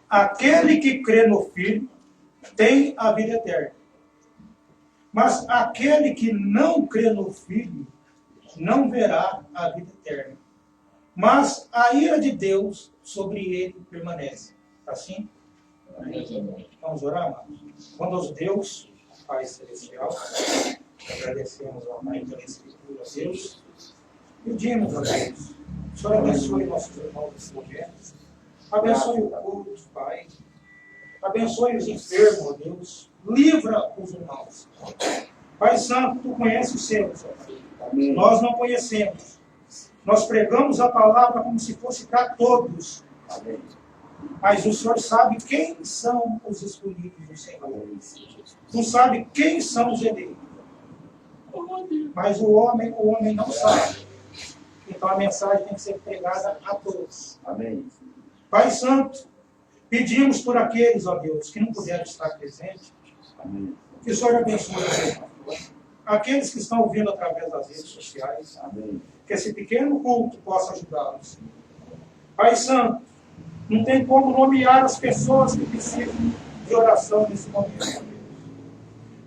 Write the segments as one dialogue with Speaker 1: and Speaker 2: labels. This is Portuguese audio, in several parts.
Speaker 1: aquele que crê no Filho tem a vida eterna. Mas aquele que não crê no Filho não verá a vida eterna. Mas a ira de Deus sobre ele permanece. Assim? Vamos orar, amados? Vamos aos Deus, Pai Celestial. Agradecemos ao Pai pela Escritura, a Deus. Pedimos a Deus. O Senhor abençoe nossos irmãos nesse momento. Abençoe o culto, Pai. Abençoe os enfermos, ó Deus. Livra os irmãos. Pai Santo, Tu conheces os seus, ó Pai. Nós não conhecemos. Nós pregamos a palavra como se fosse para todos. Amém. Mas o Senhor sabe quem são os escolhidos do Senhor. Tu sabe quem são os eleitos. Mas o homem não sabe. Então a mensagem tem que ser pregada a todos. Amém. Pai Santo, pedimos por aqueles, ó Deus, que não puderam estar presentes. Amém. Que o Senhor abençoe aqueles que estão ouvindo através das redes sociais. Amém. Que esse pequeno culto possa ajudá-los. Pai Santo, não tem como nomear as pessoas que precisam de oração nesse momento.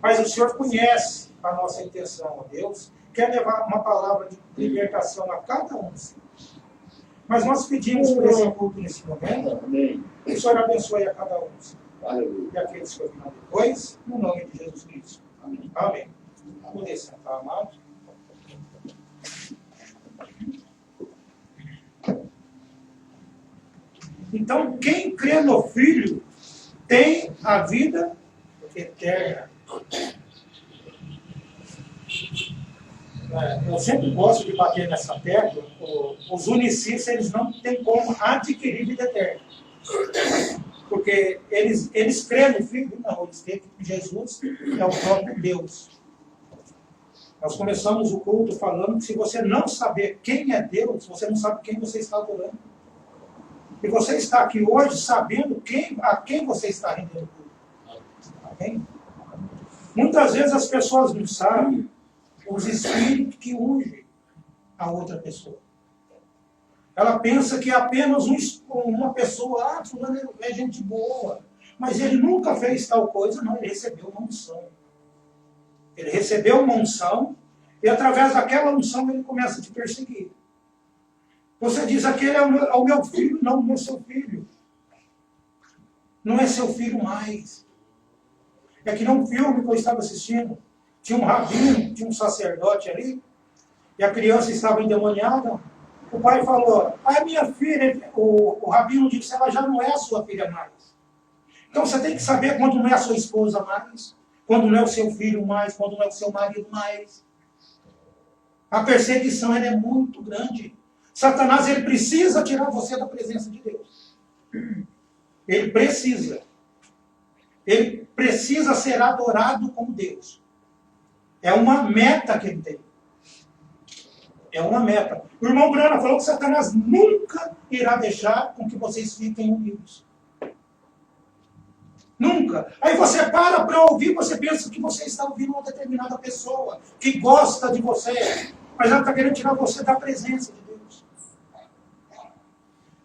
Speaker 1: Mas o Senhor conhece a nossa intenção, ó Deus. Quer levar uma palavra de libertação a cada um. Mas nós pedimos por esse culto nesse momento. Amém. Que o Senhor abençoe a cada um. Aleluia. E aqueles que ouvirão depois, no nome de Jesus Cristo. Amém. Amém. Poder sentar, amado. Então, quem crê no Filho tem a vida eterna. Eu sempre gosto de bater nessa tecla. Os unicis, eles não têm como adquirir vida eterna. Porque eles creem no Filho, não, eles creem que Jesus é o próprio Deus. Nós começamos o culto falando que se você não saber quem é Deus, você não sabe quem você está adorando. E você está aqui hoje sabendo a quem você está rendendo culto. Amém? Muitas vezes as pessoas não sabem os espíritos que ungem a outra pessoa. Ela pensa que é apenas uma pessoa, fulano é gente boa, mas ele nunca fez tal coisa. Não, ele recebeu uma unção. Ele recebeu uma unção e através daquela unção ele começa a te perseguir. Você diz, aquele é o meu filho. Não, não é seu filho. Não é seu filho mais. É que num filme que eu estava assistindo, tinha um rabino, tinha um sacerdote ali, e a criança estava endemoniada. O pai falou, minha filha, o rabino disse, ela já não é a sua filha mais. Então você tem que saber quando não é a sua esposa mais, quando não é o seu filho mais, quando não é o seu marido mais. A perseguição ela é muito grande. Satanás, ele precisa tirar você da presença de Deus. Ele precisa. Ele precisa ser adorado como Deus. É uma meta que ele tem. É uma meta. O irmão Brana falou que Satanás nunca irá deixar com que vocês fiquem unidos. Nunca. Aí você para ouvir, você pensa que você está ouvindo uma determinada pessoa que gosta de você, mas ela está querendo tirar você da presença de Deus.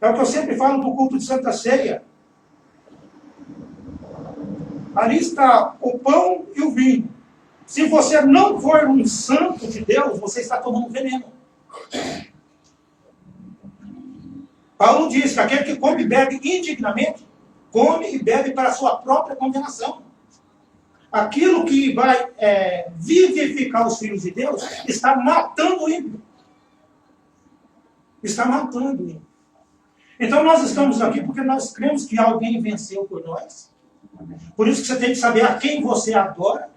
Speaker 1: É o que eu sempre falo do culto de Santa Ceia. Ali está o pão e o vinho. Se você não for um santo de Deus, você está tomando veneno. Paulo diz que aquele que come e bebe indignamente, come e bebe para a sua própria condenação. Aquilo que vai vivificar os filhos de Deus está matando o ímpio. Está matando o ímpio. Então nós estamos aqui porque nós cremos que alguém venceu por nós. Por isso que você tem que saber a quem você adora.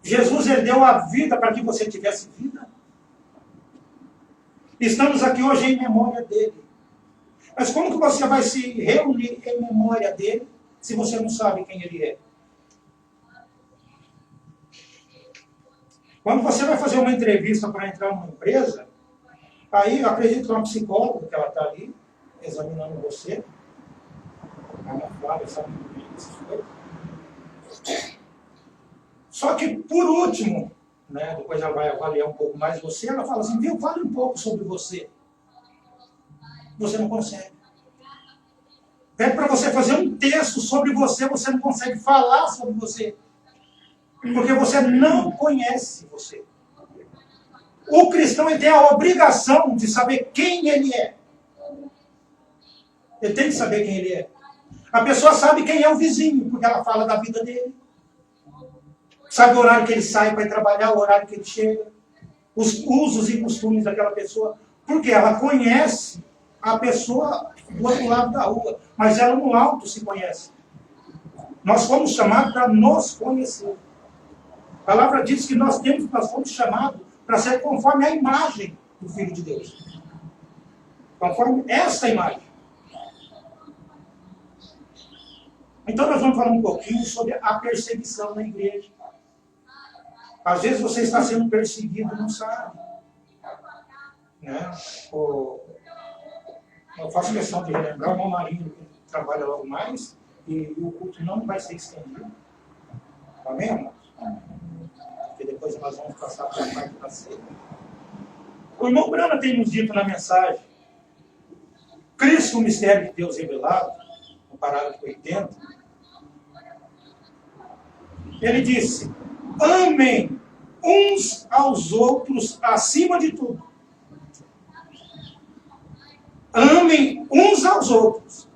Speaker 1: Jesus, ele deu a vida para que você tivesse vida. Estamos aqui hoje em memória dele. Mas como que você vai se reunir em memória dele se você não sabe quem ele é? Quando você vai fazer uma entrevista para entrar numa empresa, aí eu acredito que é uma psicóloga que ela está ali, examinando você. A Ana Flávia sabe muito bem dessas coisas. Só que, por último, né, depois ela vai avaliar um pouco mais você, ela fala assim, viu, fale um pouco sobre você. Você não consegue. Pede para você fazer um texto sobre você, você não consegue falar sobre você. Porque você não conhece você. O cristão ele tem a obrigação de saber quem ele é. Ele tem que saber quem ele é. A pessoa sabe quem é o vizinho, porque ela fala da vida dele. Sabe o horário que ele sai para ir trabalhar, o horário que ele chega. Os usos e costumes daquela pessoa. Porque ela conhece a pessoa do outro lado da rua. Mas ela no alto se conhece. Nós fomos chamados para nos conhecer. A palavra diz que nós fomos chamados para ser conforme a imagem do Filho de Deus. Conforme essa imagem. Então nós vamos falar um pouquinho sobre a perseguição na igreja. Às vezes você está sendo perseguido e não sabe. Né? Eu faço questão de relembrar o irmão Marinho, que trabalha logo mais, e o culto não vai ser estendido. Amém, irmãos? Porque depois nós vamos passar para a parte da ceia. O irmão Brana tem nos dito na mensagem, Cristo, o mistério de Deus revelado, no parágrafo 80, ele disse, amem uns aos outros acima de tudo. Amem uns aos outros.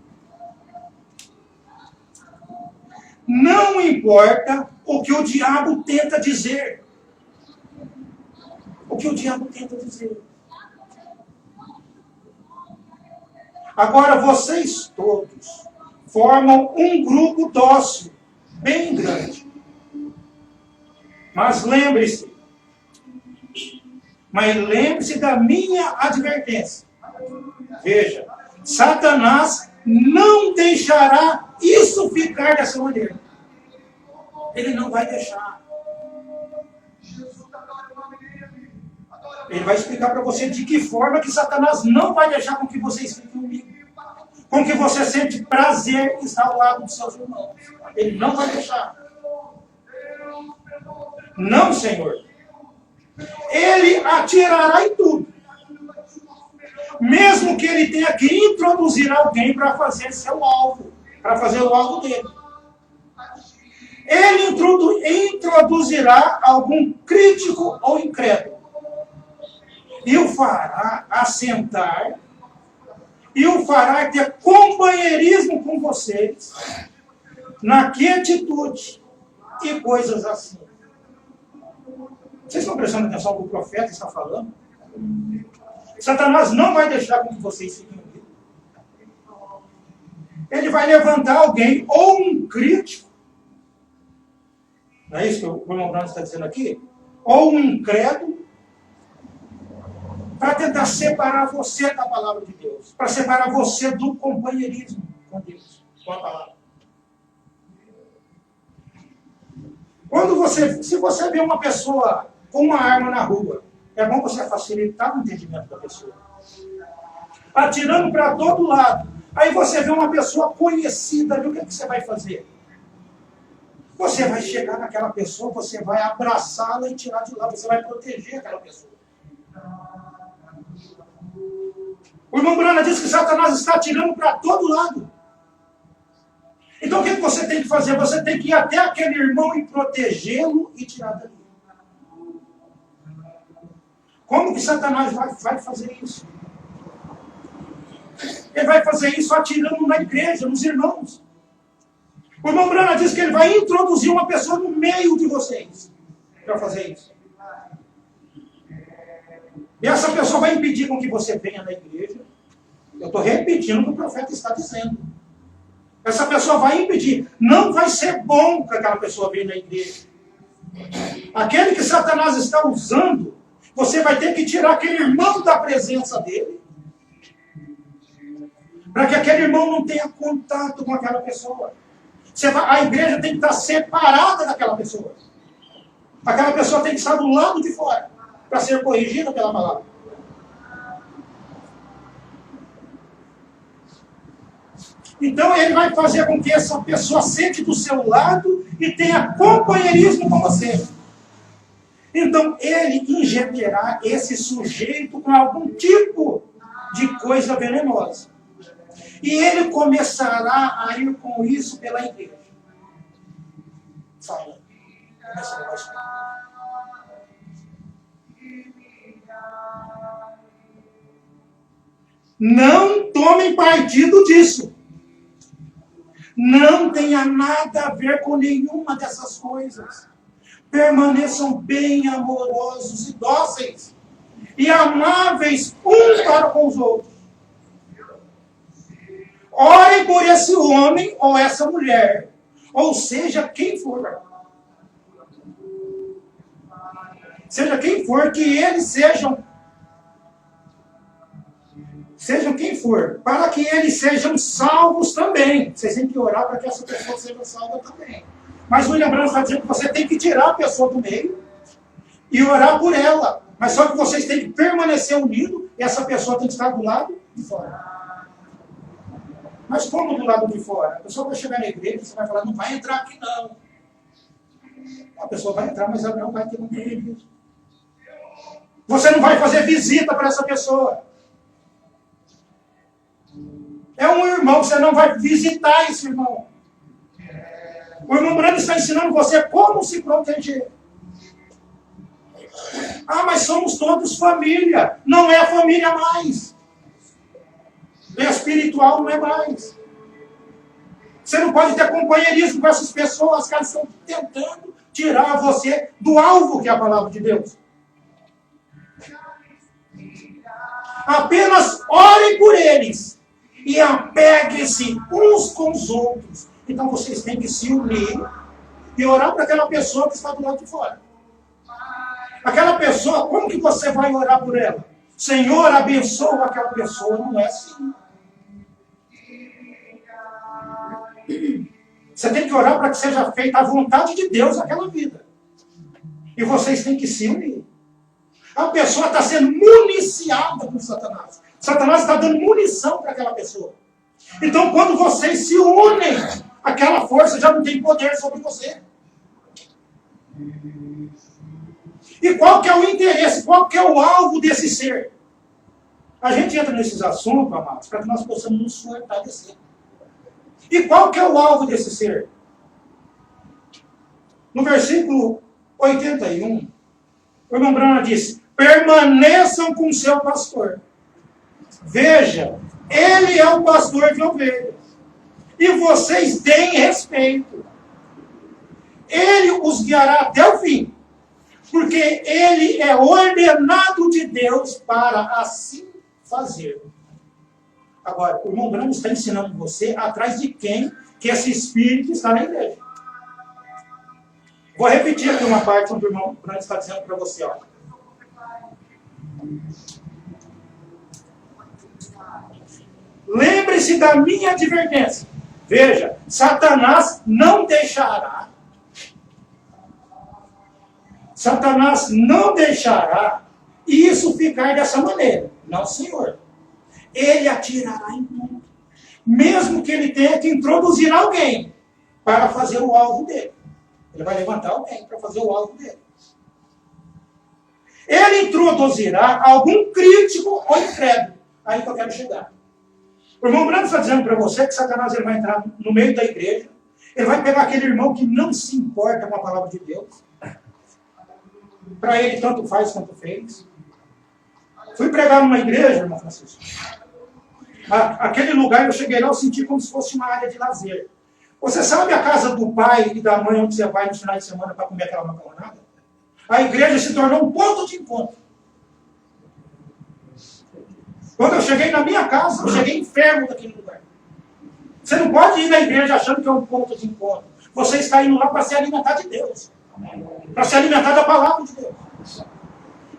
Speaker 1: Não importa o que o diabo tenta dizer. O que o diabo tenta dizer. Agora vocês todos formam um grupo dócil, bem grande. Mas lembre-se da minha advertência. Veja, Satanás não deixará isso ficar dessa maneira. Ele não vai deixar. Ele vai explicar para você de que forma que Satanás não vai deixar com que vocês fiquem unidos. Com que você sente prazer em estar ao lado dos seus irmãos. Ele não vai deixar. Não, Senhor. Ele atirará em tudo. Mesmo que ele tenha que introduzir alguém para fazer seu alvo. Para fazer o alvo dele. Ele introduzirá algum crítico ou incrédulo. E o fará assentar. E o fará ter companheirismo com vocês. Na quietude. E coisas assim. Vocês estão prestando atenção no que o profeta está falando? Satanás não vai deixar com que vocês fiquem unidos. Ele vai levantar alguém, ou um crítico, não é isso que o irmão Brando está dizendo aqui? Ou um incrédulo, para tentar separar você da palavra de Deus, para separar você do companheirismo com Deus, com a palavra. Se você vê uma pessoa com uma arma na rua, é bom você facilitar o entendimento da pessoa. Atirando para todo lado. Aí você vê uma pessoa conhecida ali, o que você vai fazer? Você vai chegar naquela pessoa, você vai abraçá-la e tirar de lá, você vai proteger aquela pessoa. O irmão Brana diz que Satanás está atirando para todo lado. Então o que você tem que fazer? Você tem que ir até aquele irmão e protegê-lo e tirar dali. Como que Satanás vai fazer isso? Ele vai fazer isso atirando na igreja, nos irmãos. O irmão Brana diz que ele vai introduzir uma pessoa no meio de vocês para fazer isso. E essa pessoa vai impedir com que você venha na igreja. Eu estou repetindo o que o profeta está dizendo. Essa pessoa vai impedir. Não vai ser bom que aquela pessoa venha na igreja. Aquele que Satanás está usando, você vai ter que tirar aquele irmão da presença dele. Para que aquele irmão não tenha contato com aquela pessoa. A igreja tem que estar separada daquela pessoa. Aquela pessoa tem que estar do lado de fora. Para ser corrigida pela palavra. Então ele vai fazer com que essa pessoa sente do seu lado e tenha companheirismo com você. Então ele injetará esse sujeito com algum tipo de coisa venenosa. E ele começará a ir com isso pela igreja. Fala. Começa a gostar. Não tomem partido disso. Não tenha nada a ver com nenhuma dessas coisas. Permaneçam bem amorosos e dóceis e amáveis uns para com os outros. Orem por esse homem ou essa mulher, ou seja, quem for. Seja quem for, que eles sejam quem for, para que eles sejam salvos também. Vocês têm que orar para que essa pessoa seja salva também. Mas o William Branham está dizendo que você tem que tirar a pessoa do meio e orar por ela. Mas só que vocês têm que permanecer unidos e essa pessoa tem que estar do lado de fora. Mas como do lado de fora? A pessoa vai chegar na igreja e você vai falar, não vai entrar aqui não. A pessoa vai entrar, mas ela não vai ter um prejuízo. Você não vai fazer visita para essa pessoa. É um irmão, você não vai visitar esse irmão. O irmão Branham está ensinando você como se proteger. Ah, mas somos todos família. Não é família mais. É espiritual, não é mais. Você não pode ter companheirismo com essas pessoas que elas estão tentando tirar você do alvo que é a palavra de Deus. Apenas orem por eles e apeguem-se uns com os outros. Então vocês têm que se unir e orar para aquela pessoa que está do lado de fora. Aquela pessoa, como que você vai orar por ela? Senhor, abençoa aquela pessoa. Não é assim. Você tem que orar para que seja feita a vontade de Deus naquela vida. E vocês têm que se unir. A pessoa está sendo municiada por Satanás. Satanás está dando munição para aquela pessoa. Então, quando vocês se unem, aquela força já não tem poder sobre você. E qual que é o interesse? Qual que é o alvo desse ser? A gente entra nesses assuntos, amados, para que nós possamos nos fortalecer. E qual que é o alvo desse ser? No versículo 81, o irmão Branham disse, permaneçam com seu pastor. Veja, ele é o pastor de ovelhas. E vocês deem respeito. Ele os guiará até o fim. Porque ele é ordenado de Deus para assim fazer. Agora, o irmão Branham está ensinando você atrás de quem que esse espírito está na igreja. Vou repetir aqui uma parte onde o irmão Branham está dizendo para você. Ó. Lembre-se da minha advertência. Veja, Satanás não deixará isso ficar dessa maneira. Não, Senhor. Ele atirará em tudo. Mesmo que ele tenha que introduzir alguém para fazer o alvo dele. Ele vai levantar alguém para fazer o alvo dele. Ele introduzirá algum crítico ou incrédulo. Aí que eu quero chegar. O irmão Branham está dizendo para você que Satanás ele vai entrar no meio da igreja. Ele vai pegar aquele irmão que não se importa com a palavra de Deus. Para ele, tanto faz quanto fez. Fui pregar numa igreja, irmão Francisco. Aquele lugar, eu cheguei lá, eu senti como se fosse uma área de lazer. Você sabe a casa do pai e da mãe onde você vai no final de semana para comer aquela macarronada? A igreja se tornou um ponto de encontro. Quando eu cheguei na minha casa, eu cheguei enfermo daquele lugar. Você não pode ir na igreja achando que é um ponto de encontro. Você está indo lá para se alimentar de Deus. Para se alimentar da palavra de Deus.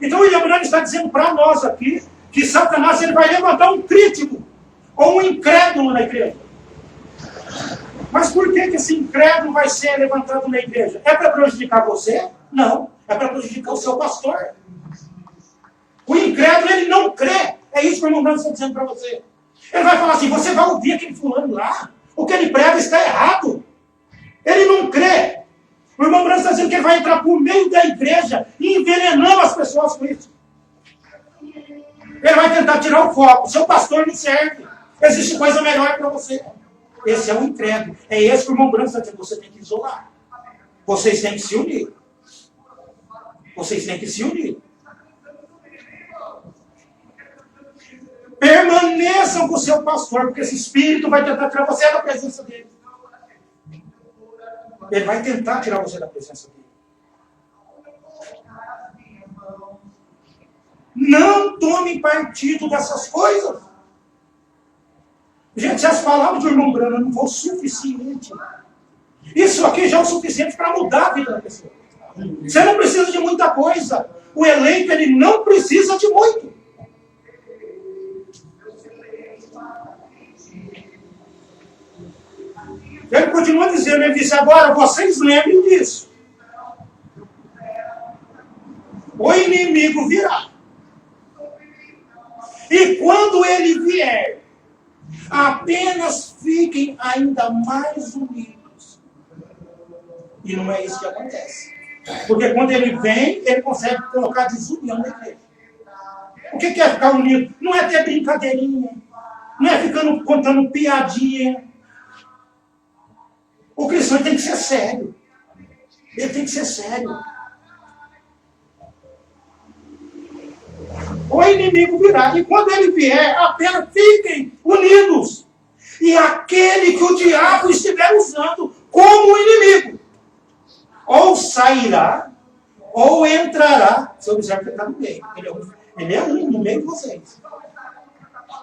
Speaker 1: Então o William Branham está dizendo para nós aqui que Satanás ele vai levantar um crítico ou um incrédulo na igreja. Mas por que esse incrédulo vai ser levantado na igreja? É para prejudicar você? Não. É para prejudicar o seu pastor. O incrédulo ele não crê. É isso que o irmão Branham está dizendo para você. Ele vai falar assim, você vai ouvir aquele fulano lá, o que ele prega está errado. Ele não crê. O irmão Branham está dizendo que ele vai entrar por meio da igreja e envenenando as pessoas com isso. Ele vai tentar tirar o foco. O seu pastor não serve. Existe coisa melhor para você. Esse é o incrédulo. É esse que o irmão Branco está dizendo. Você tem que isolar. Vocês têm que se unir. Vocês têm que se unir. Permaneçam com o seu pastor, porque esse espírito vai tentar tirar você da presença dele. Ele vai tentar tirar você da presença dele. Não tome partido dessas coisas. Gente, se as palavras do irmão Brano não for o suficiente, isso aqui já é o suficiente para mudar a vida da pessoa. Você não precisa de muita coisa. O eleito, ele não precisa de muito. Ele continua dizendo, ele disse, agora vocês lembrem disso. O inimigo virá. E quando ele vier, apenas fiquem ainda mais unidos. E não é isso que acontece. Porque quando ele vem, ele consegue colocar desunião na igreja. O que é ficar unido? Não é ter brincadeirinha. Não é ficando contando piadinha. O cristão tem que ser sério. Ele tem que ser sério. O inimigo virá. E quando ele vier, apenas fiquem unidos. E aquele que o diabo estiver usando como inimigo, ou sairá, ou entrará. Você observa que ele está no meio. Ele é um no meio de vocês.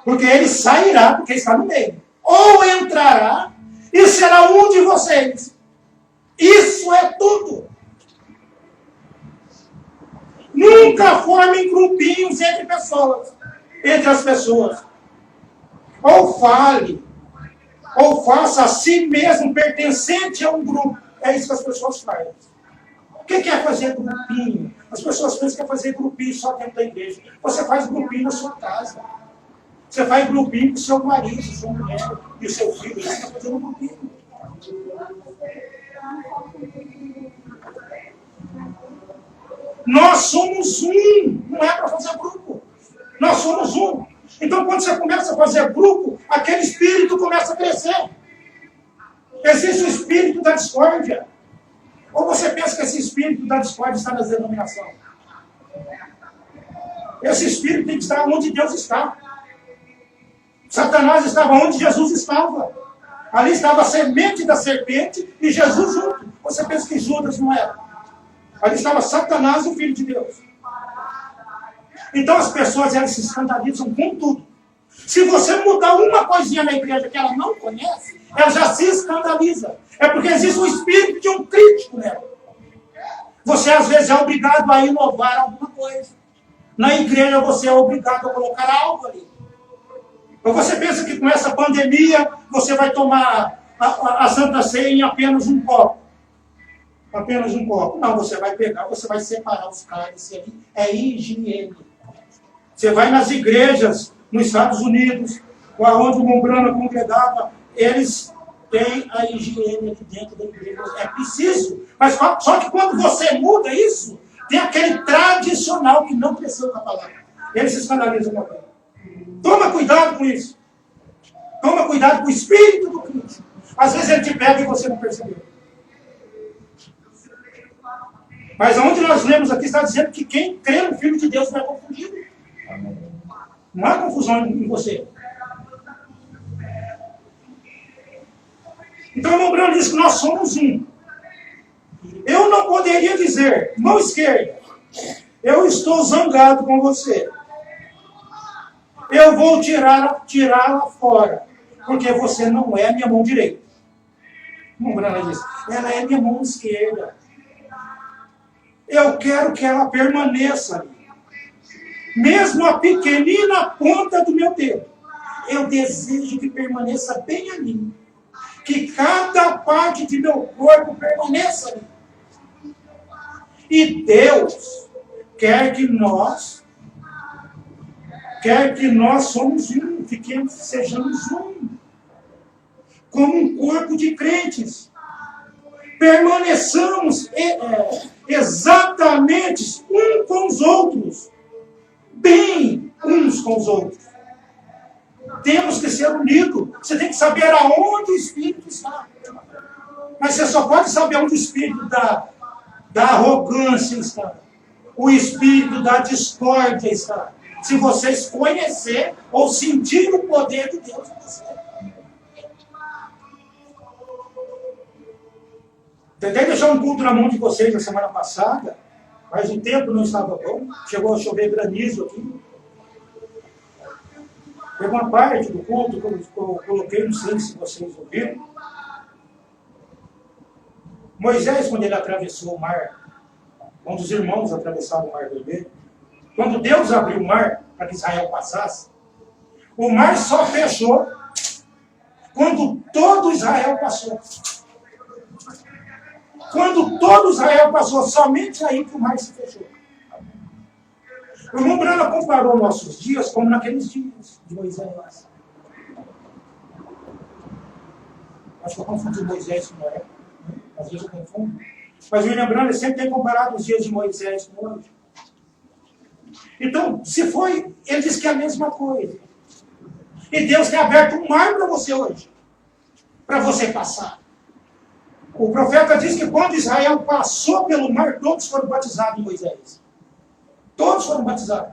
Speaker 1: Porque ele sairá, porque está no meio. Ou entrará, e será um de vocês. Isso é tudo. Nunca formem grupinhos entre pessoas. Entre as pessoas. Ou fale. Ou faça a si mesmo pertencente a um grupo. É isso que as pessoas fazem. O que é fazer grupinho? As pessoas pensam que é fazer grupinho só dentro da igreja. Você faz grupinho na sua casa. Você faz grupinho com o seu marido, sua mulher e o seu filho. Você está fazendo grupinho. Nós somos um. Não é para fazer grupo. Nós somos um. Então, quando você começa a fazer grupo, aquele espírito começa a crescer. Existe o espírito da discórdia. Ou você pensa que esse espírito da discórdia está nas denominações? Esse espírito tem que estar onde Deus está. Satanás estava onde Jesus estava. Ali estava a semente da serpente e Jesus junto. Você pensa que Judas não era? Ali estava Satanás, o Filho de Deus. Então as pessoas, elas se escandalizam com tudo. Se você mudar uma coisinha na igreja que ela não conhece, ela já se escandaliza. É porque existe um espírito de um crítico nela. Você às vezes é obrigado a inovar alguma coisa. Na igreja você é obrigado a colocar algo ali. Ou você pensa que com essa pandemia você vai tomar a Santa Ceia em apenas um copo. Apenas um copo. Não, você vai pegar, você vai separar os cálices ali. É higiene. Você vai nas igrejas nos Estados Unidos, onde o Mombrana congregava, eles têm a higiene aqui dentro da igreja. É preciso. Mas só que quando você muda isso, tem aquele tradicional que não cresceu na palavra. Eles se escandalizam com a Toma cuidado com isso. Toma cuidado com o espírito do Cristo. Às vezes ele te pega e você não percebeu. Mas aonde nós lemos aqui está dizendo que quem crê no Filho de Deus não é confundido. Não há confusão em você. Então o irmão Brano diz que nós somos um. Eu não poderia dizer, mão esquerda, eu estou zangado com você. Eu vou tirá-la fora, porque você não é minha mão direita. O irmão Brano diz, ela é minha mão esquerda. Eu quero que ela permaneça ali. Mesmo a pequenina ponta do meu dedo. Eu desejo que permaneça bem ali. Que cada parte de meu corpo permaneça ali. E Deus quer que nós somos um, sejamos um. Como um corpo de crentes. Permaneçamos exatamente um com os outros. Bem uns com os outros. temos que ser unidos. Você tem que saber aonde o Espírito está. Mas você só pode saber onde o Espírito da arrogância está. O Espírito da discórdia está. Se vocês conhecer ou sentir o poder de Deus em você. Tentei deixar um culto na mão de vocês na semana passada, mas o tempo não estava bom. Chegou a chover granizo aqui. Teve uma parte do culto que eu coloquei, não sei se vocês ouviram. Moisés, quando ele atravessou o mar, quando os irmãos atravessaram o mar vermelho, quando Deus abriu o mar para que Israel passasse, o mar só fechou quando todo Israel passou. Quando todo Israel passou, somente aí que o mar se fechou. O irmão Brana comparou nossos dias como naqueles dias de Moisés. Acho que eu confundi Moisés com Noé. Às vezes eu confundo. Mas o William Brana sempre tem comparado os dias de Moisés com hoje. Então, se foi, ele diz que é a mesma coisa. E Deus tem aberto um mar para você hoje. Para você passar. O profeta diz que quando Israel passou pelo mar, todos foram batizados em Moisés. Todos foram batizados.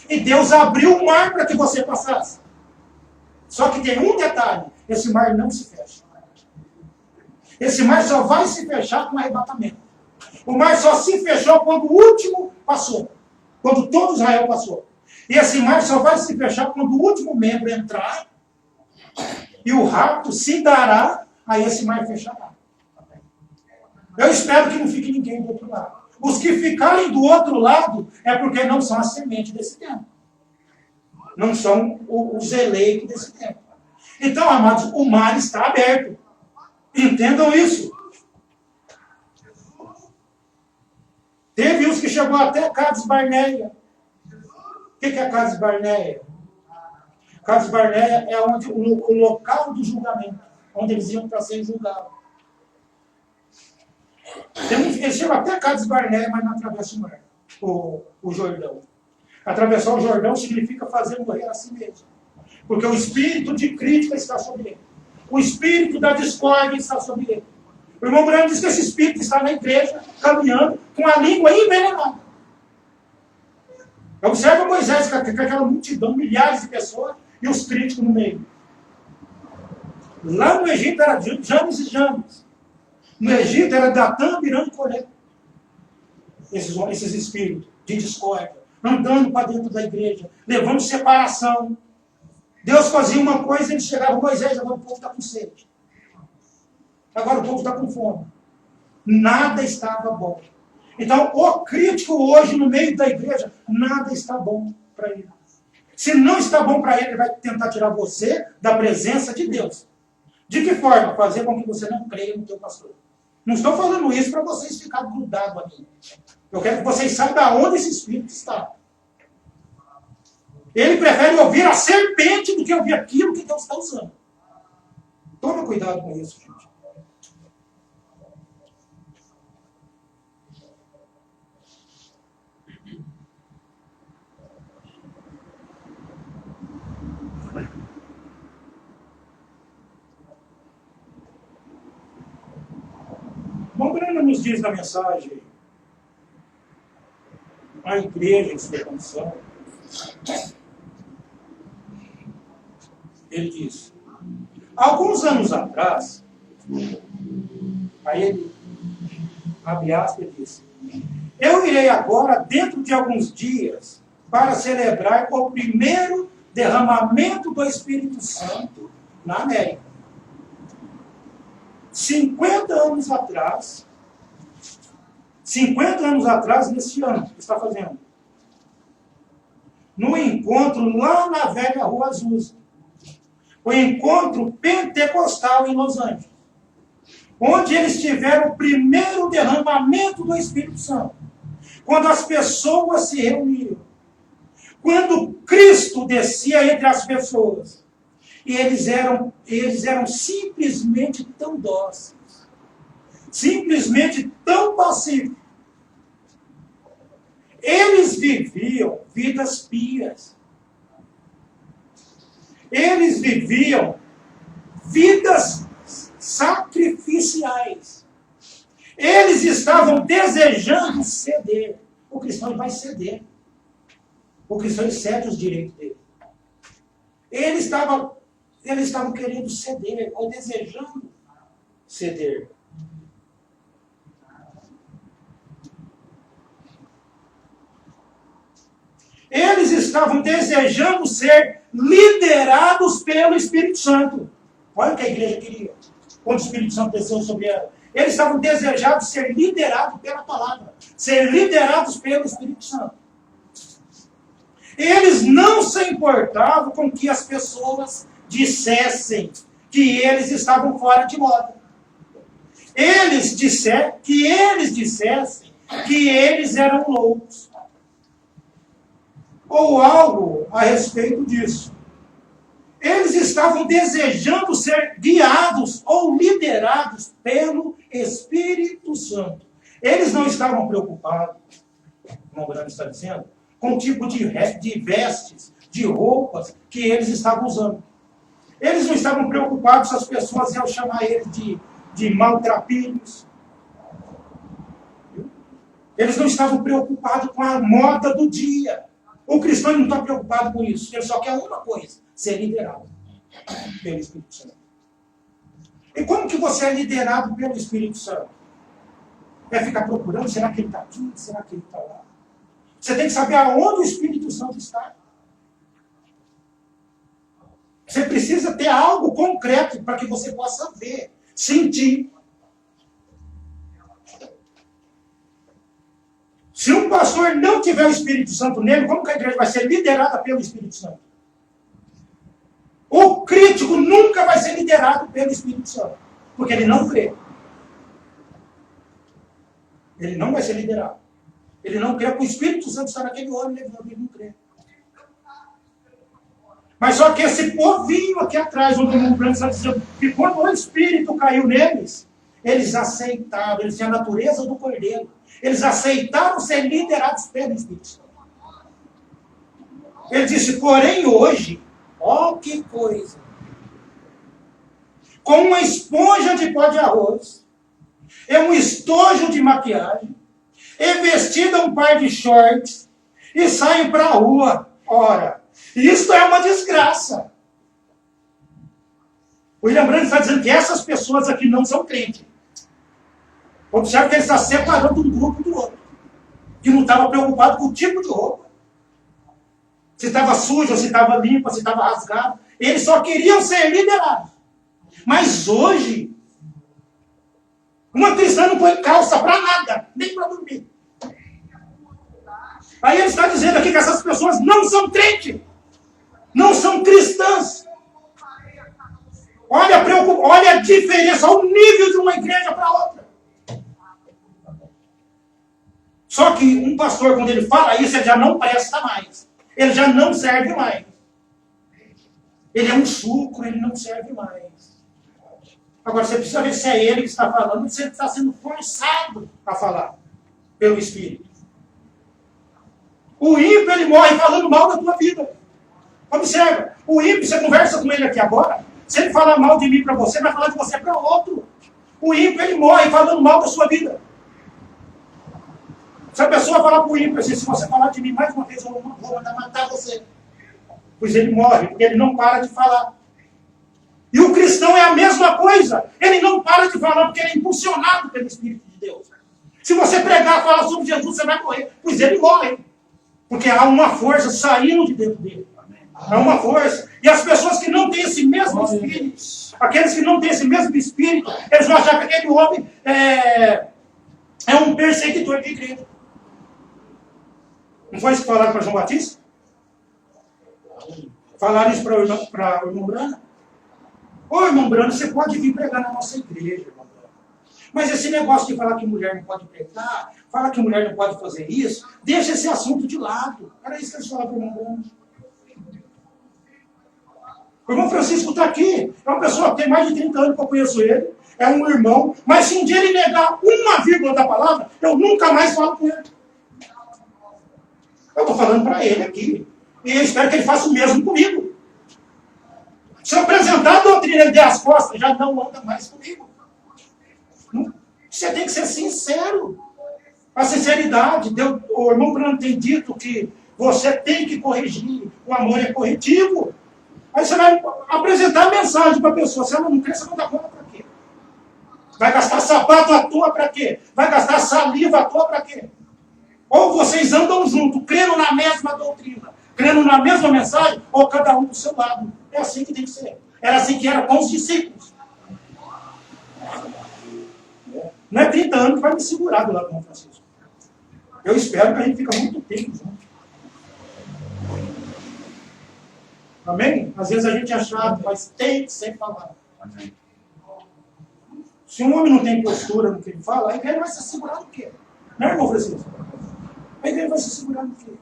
Speaker 1: E Deus abriu o mar para que você passasse. Só que tem um detalhe. Esse mar não se fecha. Esse mar só vai se fechar com arrebatamento. O mar só se fechou quando o último passou. Quando todo Israel passou. E esse mar só vai se fechar quando o último membro entrar. E o rapto se dará, aí esse mar fechará. Eu espero que não fique ninguém do outro lado. Os que ficarem do outro lado é porque não são a semente desse tempo. Não são os eleitos desse tempo. Então, amados, o mar está aberto. Entendam isso. Teve uns que chegou até Cades Barneia. O que é Cades Barneia? Cades Barneia é onde, o local do julgamento, onde eles iam para ser julgados. Eles chegam até Cades Barneia, mas não atravessam o mar, o Jordão. Atravessar o Jordão significa fazer morrer a si mesmo. Porque o espírito de crítica está sobre ele. O espírito da discórdia está sobre ele. O irmão Branco diz que esse espírito está na igreja, caminhando, com a língua envenenada. Observa Moisés, com aquela multidão, milhares de pessoas, e os críticos no meio. Lá no Egito era Janes e Janes. No Egito era Datã, Abiram e Coré. Esses espíritos de discórdia, andando para dentro da igreja, levando separação. Deus fazia uma coisa e ele chegava, Moisés, agora o povo está com sede. Agora o povo está com fome. Nada estava bom. Então, o crítico hoje, no meio da igreja, nada está bom para ele. Se não está bom para ele, ele vai tentar tirar você da presença de Deus. De que forma? Fazer com que você não creia no teu pastor. Não estou falando isso para vocês ficarem grudados a mim. Eu quero que vocês saibam onde esse espírito está. Ele prefere ouvir a serpente do que ouvir aquilo que Deus está usando. Toma cuidado com isso, gente. Bom, Breno nos diz na mensagem, a igreja em sua condição, ele diz, alguns anos atrás, aí ele, abre aspas, ele diz, eu irei agora, dentro de alguns dias, para celebrar o primeiro derramamento do Espírito Santo na América. 50 anos atrás, nesse ano, o que está fazendo? No encontro lá na velha Rua Azusa. O encontro pentecostal em Los Angeles. Onde eles tiveram o primeiro derramamento do Espírito Santo. Quando as pessoas se reuniram. Quando Cristo descia entre as pessoas. E eles eram simplesmente tão dóceis. Simplesmente tão pacíficos. Eles viviam vidas pias. Eles viviam vidas sacrificiais. Eles estavam desejando ceder. O cristão vai ceder. O cristão cede os direitos dele. Eles estavam querendo ceder, ou desejando ceder. Eles estavam desejando ser liderados pelo Espírito Santo. Olha o que a igreja queria. Quando o Espírito Santo desceu sobre ela. Eles estavam desejando ser liderados pela palavra. Ser liderados pelo Espírito Santo. Eles não se importavam com que as pessoas dissessem que eles estavam fora de moda. Eles dissessem que eles eram loucos. Ou algo a respeito disso. Eles estavam desejando ser guiados ou liderados pelo Espírito Santo. Eles não estavam preocupados, como o Brano está dizendo, com o tipo de vestes, de roupas que eles estavam usando. Eles não estavam preocupados se as pessoas iam chamar eles de maltrapilhos. Eles não estavam preocupados com a moda do dia. O cristão não está preocupado com isso. Ele só quer uma coisa: ser liderado pelo Espírito Santo. E como que você é liderado pelo Espírito Santo? É ficar procurando, será que ele está aqui? Será que ele está lá? Você tem que saber aonde o Espírito Santo está. Você precisa ter algo concreto para que você possa ver, sentir. Se um pastor não tiver o Espírito Santo nele, como que a igreja vai ser liderada pelo Espírito Santo? O crítico nunca vai ser liderado pelo Espírito Santo, porque ele não crê. Ele não vai ser liderado. Ele não crê, porque o Espírito Santo está naquele homem, ele não crê. Mas só que esse povinho aqui atrás, onde o Branco está dizendo que quando o Espírito caiu neles, eles aceitaram, eles tinham a natureza do Cordeiro. Eles aceitaram ser liderados pelo Espírito Santo. Ele disse, porém hoje, ó que coisa, com uma esponja de pó de arroz, e um estojo de maquiagem, e vestida um par de shorts, e saem para a rua. Ora, isso é uma desgraça. O William Brandt está dizendo que essas pessoas aqui não são crentes. Observe que ele está separando um grupo do outro, que não estava preocupado com o tipo de roupa. Se estava sujo, se estava limpa, se estava rasgado. Eles só queriam ser liderados. Mas hoje, uma cristã não põe calça para nada, nem para dormir. Aí ele está dizendo aqui que essas pessoas não são crentes, não são cristãs. Olha a diferença, o nível de uma igreja para outra. Só que um pastor, quando ele fala isso, ele já não presta mais. Ele já não serve mais. Ele é um chucro, ele não serve mais. Agora, você precisa ver se é ele que está falando, ou se ele está sendo forçado a falar pelo Espírito. O ímpio, ele morre falando mal da tua vida. Observa, o ímpio, você conversa com ele aqui agora, se ele falar mal de mim para você, vai falar de você para outro. O ímpio, ele morre falando mal da sua vida. Se a pessoa falar para o ímpio assim, se você falar de mim mais uma vez, eu vou mandar matar você. Pois ele morre, porque ele não para de falar. E o cristão é a mesma coisa. Ele não para de falar porque ele é impulsionado pelo Espírito de Deus. Se você pregar, falar sobre Jesus, você vai morrer. Pois ele morre. Porque há uma força saindo de dentro dele. Há uma força. E as pessoas que não têm esse mesmo Espírito, aqueles que não têm esse mesmo Espírito, eles vão achar que aquele homem é um perseguidor de igreja. Não foi isso que falaram para João Batista? Falaram isso para o irmão Brana? Ô, irmão Brana, você pode vir pregar na nossa igreja, irmão Brana. Mas esse negócio de falar que mulher não pode pregar, falar que mulher não pode fazer isso, deixa esse assunto de lado. Era isso que eles falaram para o irmão Brana. O irmão Francisco está aqui. É uma pessoa que tem mais de 30 anos que eu conheço ele. É um irmão. Mas se um dia ele negar uma vírgula da palavra, eu nunca mais falo com ele. Eu estou falando para ele aqui. E eu espero que ele faça o mesmo comigo. Se eu apresentar a doutrina e der as costas, já não anda mais comigo. Você tem que ser sincero. A sinceridade, o irmão Bruno tem dito que você tem que corrigir, o amor é corretivo. Aí você vai apresentar a mensagem para a pessoa, se ela não crê, você não dá conta para quê? Vai gastar sapato à toa para quê? Vai gastar saliva à toa para quê? Ou vocês andam juntos, crendo na mesma doutrina, crendo na mesma mensagem, ou cada um do seu lado. É assim que tem que ser. Era assim que era com os discípulos. Não é 30 anos que vai me segurar do lado do Dom Francisco. Eu espero que a gente fique muito tempo junto. Amém? Às vezes a gente é chato, mas tem que ser falado. Amém. Se um homem não tem postura no que ele fala, a igreja vai se segurar no quê? Não é, irmão Francisco? A igreja vai se segurar no quê?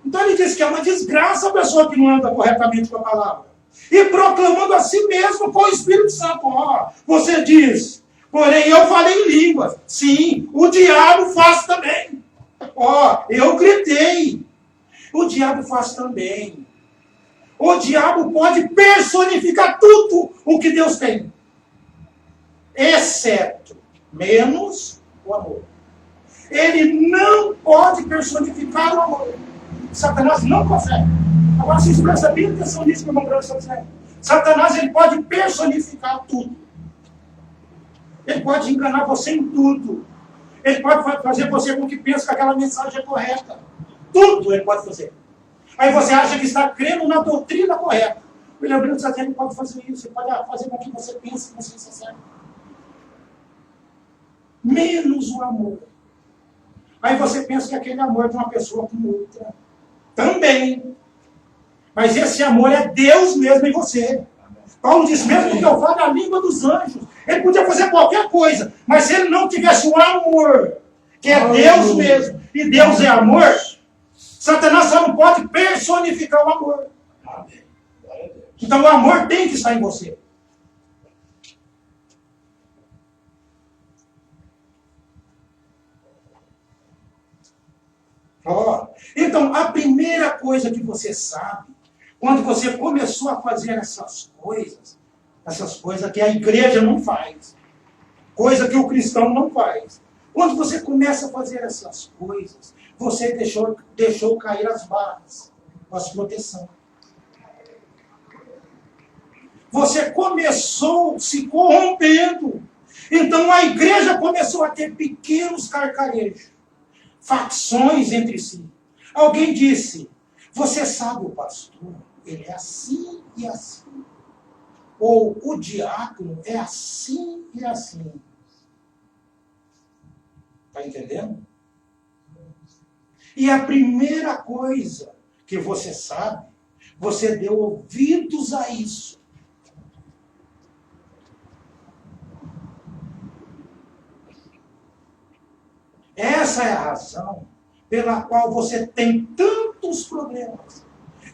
Speaker 1: Então ele diz que é uma desgraça a pessoa que não anda corretamente com a palavra. E proclamando a si mesmo com o Espírito Santo. Ó, você diz, porém eu falei em línguas. Sim, o diabo faz também. Ó, eu gritei. O diabo faz também. O diabo pode personificar tudo o que Deus tem. Exceto, menos o amor. Ele não pode personificar o amor. Satanás não consegue. Agora, vocês prestem bem atenção nisso que o irmão Branco está dizendo. Satanás, ele pode personificar tudo. Ele pode enganar você em tudo. Ele pode fazer você com que pense que aquela mensagem é correta. Tudo ele pode fazer. Aí você acha que está crendo na doutrina correta. O William Branco está dizendo que ele pode fazer isso. Ele pode fazer com que você pense que você é sincero. Menos o amor. Aí você pensa que aquele amor é de uma pessoa com outra. Também. Mas esse amor é Deus mesmo em você. Paulo diz, mesmo que eu fale a língua dos anjos, ele podia fazer qualquer coisa, mas se ele não tivesse o amor, que é Deus mesmo, e Deus é amor, Satanás só não pode personificar o amor. Então o amor tem que estar em você. Então, a primeira coisa que você sabe, quando você começou a fazer essas coisas que a igreja não faz, coisa que o cristão não faz. Quando você começa a fazer essas coisas, você deixou cair as barras, as proteções. Você começou se corrompendo. Então a igreja começou a ter pequenos carcarejos, facções entre si. Alguém disse, você sabe o pastor, ele é assim e assim. Ou o diácono é assim e assim. Está entendendo? E a primeira coisa que você sabe, você deu ouvidos a isso. Essa é a razão pela qual você tem tantos problemas.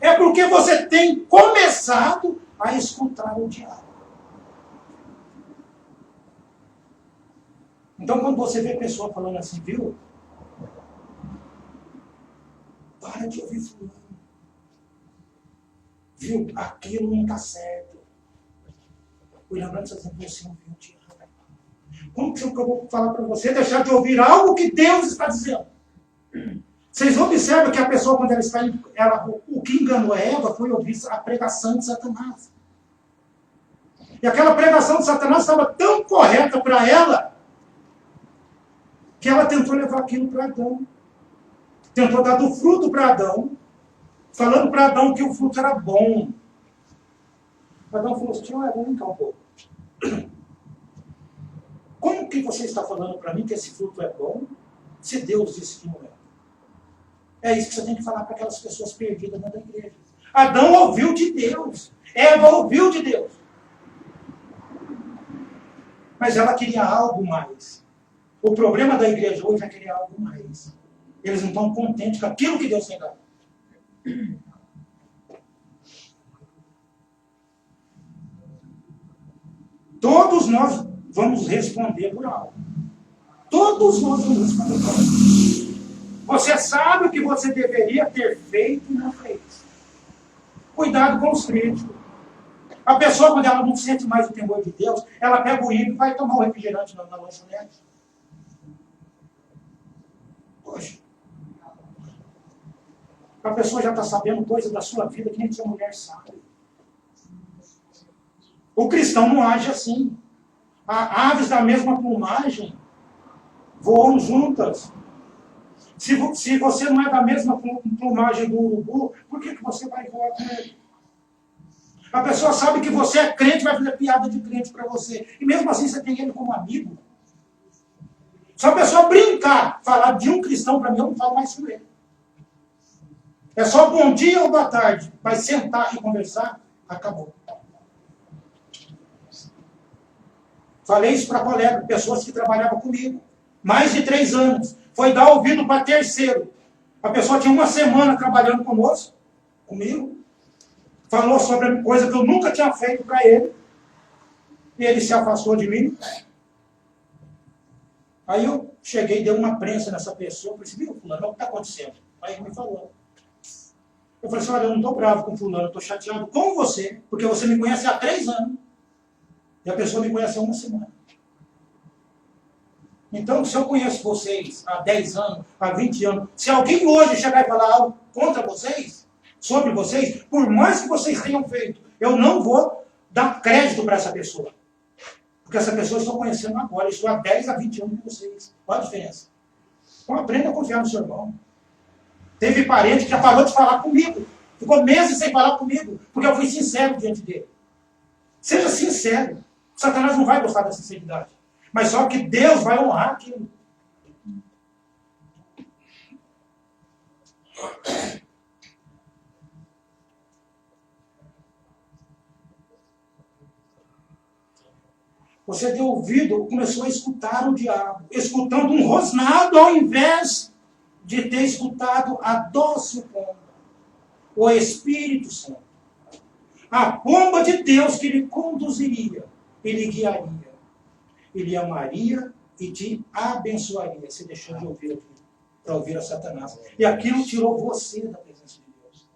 Speaker 1: É porque você tem começado a escutar o diabo. Então, quando você vê pessoa falando assim, viu? Para de ouvir fulano. Viu? Aquilo não está certo. O William Branco está dizendo, você não viu o diabo. Como que eu vou falar para você deixar de ouvir algo que Deus está dizendo? Vocês observam que a pessoa, quando ela está o que enganou a Eva foi ouvir a pregação de Satanás. E aquela pregação de Satanás estava tão correta para ela, que ela tentou levar aquilo para Adão. Tentou dar do fruto para Adão, falando para Adão que o fruto era bom. Adão falou assim, olha, vamos brincar um pouco. Como que você está falando para mim que esse fruto é bom, se Deus disse que não é? É isso que você tem que falar para aquelas pessoas perdidas dentro da igreja. Adão ouviu de Deus. Eva ouviu de Deus. Mas ela queria algo mais. O problema da igreja hoje é querer algo mais. Eles não estão contentes com aquilo que Deus tem dado. Todos nós vamos responder por algo. Todos nós vamos responder por algo. Você sabe o que você deveria ter feito e não fez. Cuidado com os críticos. A pessoa, quando ela não sente mais o temor de Deus, ela pega o ímpio e vai tomar um refrigerante na lanchonete. Poxa. A pessoa já está sabendo coisa da sua vida que nem sua mulher sabe. O cristão não age assim. Aves da mesma plumagem voam juntas. Se você não é da mesma plumagem do urubu, por que você vai voar com ele? A pessoa sabe que você é crente, vai fazer piada de crente para você. E mesmo assim você tem ele como amigo. Se a pessoa brincar, falar de um cristão para mim, eu não falo mais com ele. É só bom dia ou boa tarde. Vai sentar e conversar, acabou. Falei isso para colegas, pessoas que trabalhavam comigo. Mais de 3 anos. Foi dar ouvido para terceiro. A pessoa tinha 1 semana trabalhando conosco, comigo. Falou sobre coisa que eu nunca tinha feito para ele. E ele se afastou de mim. Aí eu cheguei e dei uma prensa nessa pessoa. Eu falei, viu, fulano, o que está acontecendo? Aí ele me falou. Eu falei assim, olha, eu não estou bravo com fulano, eu estou chateado com você, porque você me conhece há 3 anos. E a pessoa me conhece há 1 semana. Então, se eu conheço vocês há 10 anos, há 20 anos, se alguém hoje chegar e falar algo contra vocês, sobre vocês, por mais que vocês tenham feito, eu não vou dar crédito para essa pessoa. Porque essa pessoa eu estou conhecendo agora, eu estou há 10 a 20 anos com vocês. Qual a diferença? Então aprenda a confiar no seu irmão. Teve parente que já parou de falar comigo. Ficou meses sem falar comigo, porque eu fui sincero diante dele. Seja sincero. Satanás não vai gostar da sinceridade. Mas só que Deus vai honrar aquilo. Você deu ouvido, começou a escutar o diabo, escutando um rosnado ao invés de ter escutado a doce pomba, o Espírito Santo. A pomba de Deus que lhe conduziria, ele guiaria, ele amaria e te abençoaria. Você deixou de ouvir aquilo, para ouvir a Satanás. E aquilo tirou você da presença de Deus.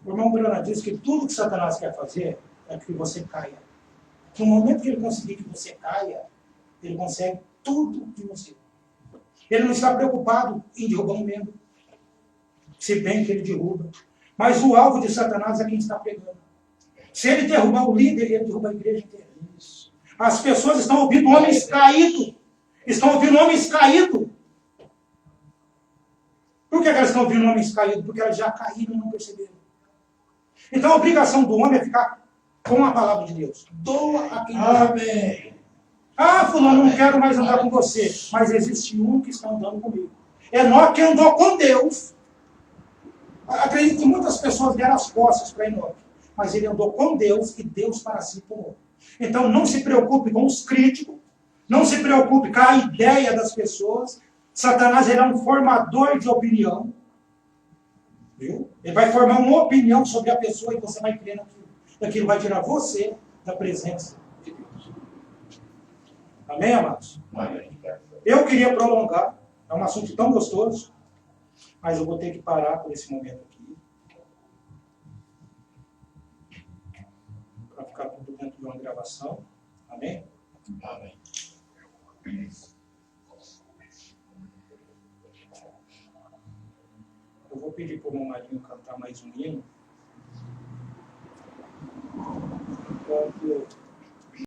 Speaker 1: O irmão Bruno diz que tudo que Satanás quer fazer é que você caia. No momento que ele conseguir que você caia, ele consegue tudo de você. Ele não está preocupado em derrubar um membro, se bem que ele derruba. Mas o alvo de Satanás é quem está pegando. Se ele derrubar o líder, ele derruba a igreja inteira. As pessoas estão ouvindo homens caídos. Estão ouvindo homens caídos. Por que elas estão ouvindo homens caídos? Porque elas já caíram e não perceberam. Então a obrigação do homem é ficar com a palavra de Deus. Doa a quem doa. Amém. Ah, fulano, não quero mais andar com você. Mas existe um que está andando comigo. Enoque que andou com Deus. Acredito que muitas pessoas deram as costas para Enoque. Mas ele andou com Deus e Deus para si tomou. Então não se preocupe com os críticos. Não se preocupe com a ideia das pessoas. Satanás ele é um formador de opinião. Viu? Ele vai formar uma opinião sobre a pessoa e você vai crer naquilo. E aquilo vai tirar você da presença de Deus. Amém, amados? Eu queria prolongar. É um assunto tão gostoso. Mas eu vou ter que parar por esse momento aqui. Para ficar tudo dentro de uma gravação. Amém? Amém. Eu vou pedir para o irmão Marinho cantar mais um hino. Enquanto